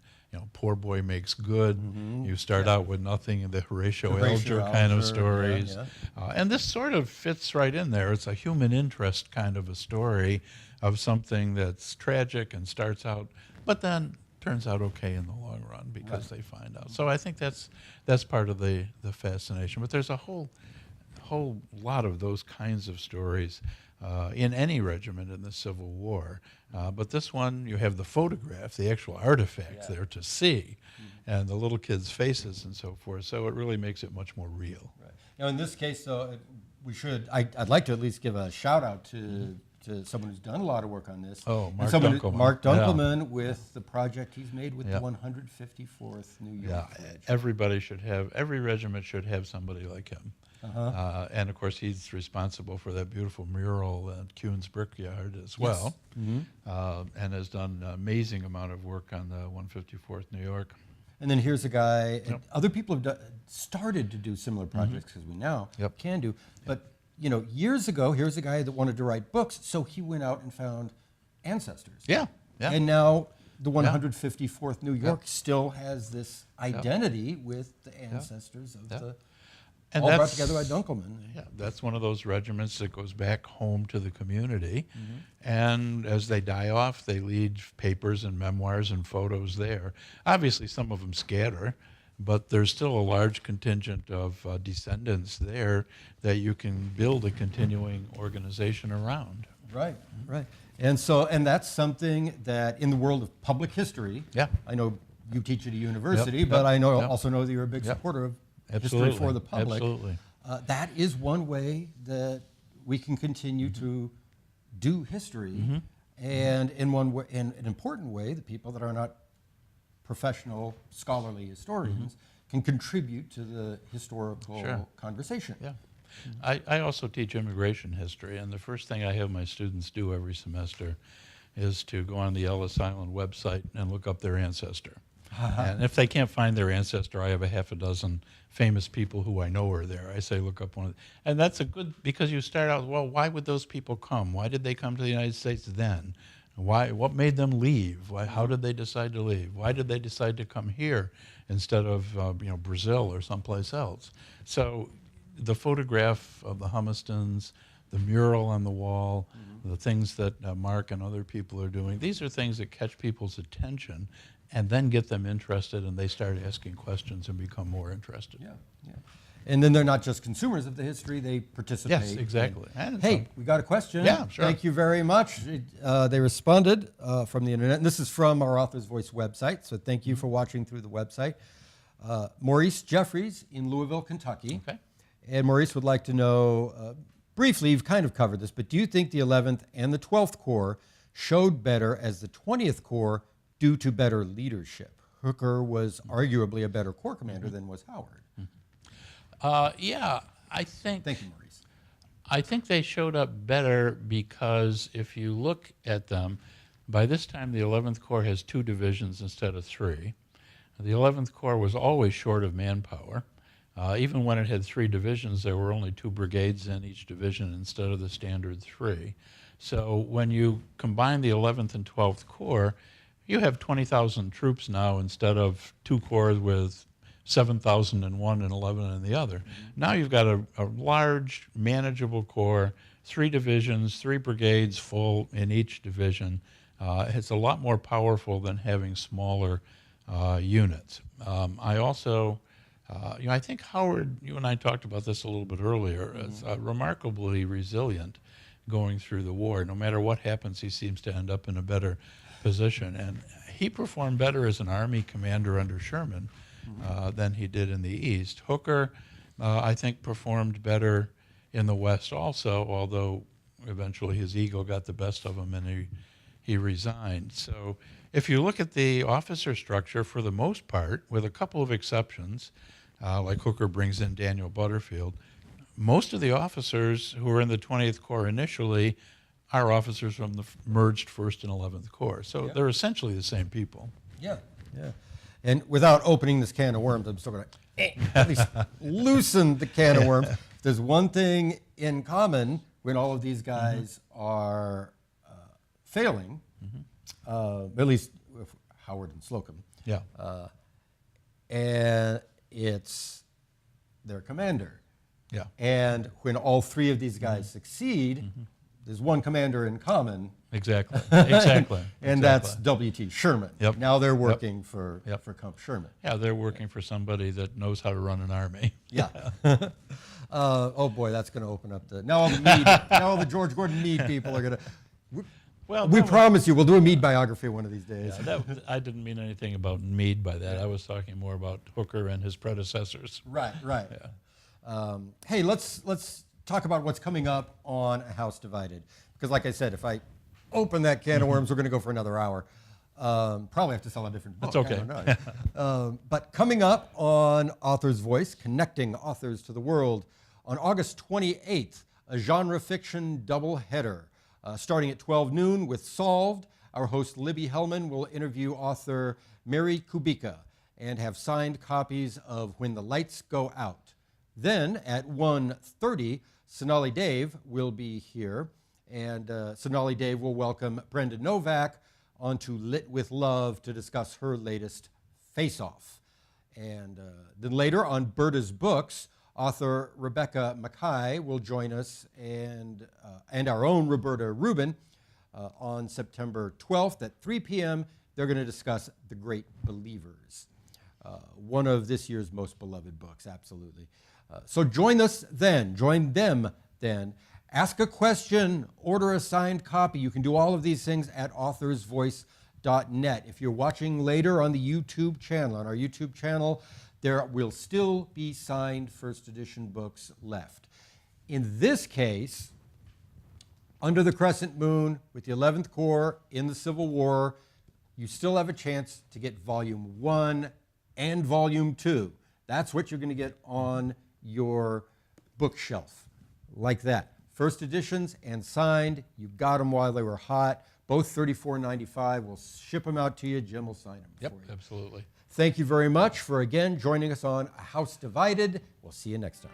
poor boy makes good. You start out with nothing, the Horatio Alger kind of stories. And this sort of fits right in there. It's a human interest kind of a story of something that's tragic and starts out, but then turns out okay in the long run because they find out. So I think that's part of the fascination. But there's a whole lot of those kinds of stories in any regiment in the Civil War. But this one, you have the photograph, the actual artifact there to see, and the little kids' faces and so forth. So it really makes it much more real. Right. Now, in this case, though, I'd like to at least give a shout out to someone who's done a lot of work on this. Oh, Mark Dunkelman. Mark Dunkelman with the project he's made with the 154th New York. Yeah, every regiment should have somebody like him. And of course, he's responsible for that beautiful mural at Kuhn's Brickyard as well, and has done an amazing amount of work on the 154th New York. And then here's a guy, and other people have started to do similar projects because we now can do. But years ago, here's a guy that wanted to write books, so he went out and found ancestors. Yeah. And now the 154th New York still has this identity with the ancestors of the. And all brought together by Dunkelman. Yeah, that's one of those regiments that goes back home to the community. And as they die off, they leave papers and memoirs and photos there. Obviously, some of them scatter, but there's still a large contingent of descendants there that you can build a continuing organization around. Right. And that's something that in the world of public history, I know you teach at a university, but I also know that you're a big supporter of history for the public. Absolutely. That is one way that we can continue to do history, and in an important way, the people that are not professional scholarly historians can contribute to the historical conversation. Yeah. I also teach immigration history, and the first thing I have my students do every semester is to go on the Ellis Island website and look up their ancestor. And if they can't find their ancestor, I have a half a dozen famous people who I know are there. I say look up one of them. And that's a good, because you start out, well, why would those people come? Why did they come to the United States then? What made them leave? How did they decide to leave? Why did they decide to come here instead of Brazil or someplace else? So the photograph of the Humistons, the mural on the wall, the things that Mark and other people are doing, these are things that catch people's attention and then get them interested, and they start asking questions and become more interested. Yeah, yeah. And then they're not just consumers of the history, they participate. Yes, exactly. Hey, we got a question. Yeah, sure. Thank you very much. They responded from the internet, and this is from our Author's Voice website, so thank you for watching through the website. Maurice Jeffries in Louisville, Kentucky. Okay. And Maurice would like to know, briefly, you've kind of covered this, but do you think the 11th and the 12th Corps showed better as the 20th Corps due to better leadership? Hooker was arguably a better Corps commander than was Howard. Yeah, I think. Thank you, Maurice. I think they showed up better because if you look at them, by this time the 11th Corps has 2 divisions instead of 3. The 11th Corps was always short of manpower. Even when it had 3 divisions, there were only 2 brigades in each division instead of the standard 3. So when you combine the 11th and 12th Corps, you have 20,000 troops now instead of 2 corps with 7,000 in one and 11 in the other. Now you've got a large, manageable corps, 3 divisions, 3 brigades full in each division. It's a lot more powerful than having smaller units. I also, I think Howard, you and I talked about this a little bit earlier, is remarkably resilient going through the war. No matter what happens, he seems to end up in a better position. And he performed better as an Army commander under Sherman than he did in the East. Hooker, I think, performed better in the West also, although eventually his ego got the best of him and he resigned. So if you look at the officer structure, for the most part, with a couple of exceptions, like Hooker brings in Daniel Butterfield, most of the officers who were in the 20th Corps initially are officers from the merged 1st and 11th Corps. So they're essentially the same people. Yeah, yeah. And without opening this can of worms, I'm still going to at least loosen the can of worms. There's one thing in common when all of these guys are failing, at least with Howard and Slocum. Yeah. And it's their commander. Yeah. And when all 3 of these guys succeed, there's one commander in common. Exactly. Exactly. And that's W.T. Sherman. Yep. Now they're working for Culps Sherman. Yeah, they're working for somebody that knows how to run an army. Yeah. Oh boy, that's going to open up now all the George Gordon Meade people are going to. Well, we promise you, we'll do a Meade biography one of these days. Yeah, I didn't mean anything about Meade by that. I was talking more about Hooker and his predecessors. Right, right. Yeah. Hey, let's talk about what's coming up on A House Divided. Because like I said, if I open that can of worms, we're going to go for another hour. Probably have to sell a different book. That's okay. I don't know. But coming up on Author's Voice, connecting authors to the world, on August 28th, a genre fiction doubleheader. Starting at 12 noon with Solved, our host Libby Hellman will interview author Mary Kubica and have signed copies of When the Lights Go Out. Then at 1:30, Sonali Dave will be here, and Sonali Dave will welcome Brenda Novak onto Lit with Love to discuss her latest Face Off. And then later on Berta's Books, author Rebecca Mackay will join us, and our own Roberta Rubin on September 12th at 3 p.m. They're going to discuss The Great Believers, one of this year's most beloved books, absolutely. So join us then, join them then. Ask a question, order a signed copy. You can do all of these things at authorsvoice.net. If you're watching later on the YouTube channel, on our YouTube channel, there will still be signed first edition books left. In this case, Under the Crescent Moon, with the 11th Corps in the Civil War, you still have a chance to get Volume 1 and Volume 2. That's what you're going to get on your bookshelf, like that. First editions and signed. You got them while they were hot. Both $34.95. We'll ship them out to you. Jim will sign them for you. Absolutely. Thank you very much for, again, joining us on A House Divided. We'll see you next time.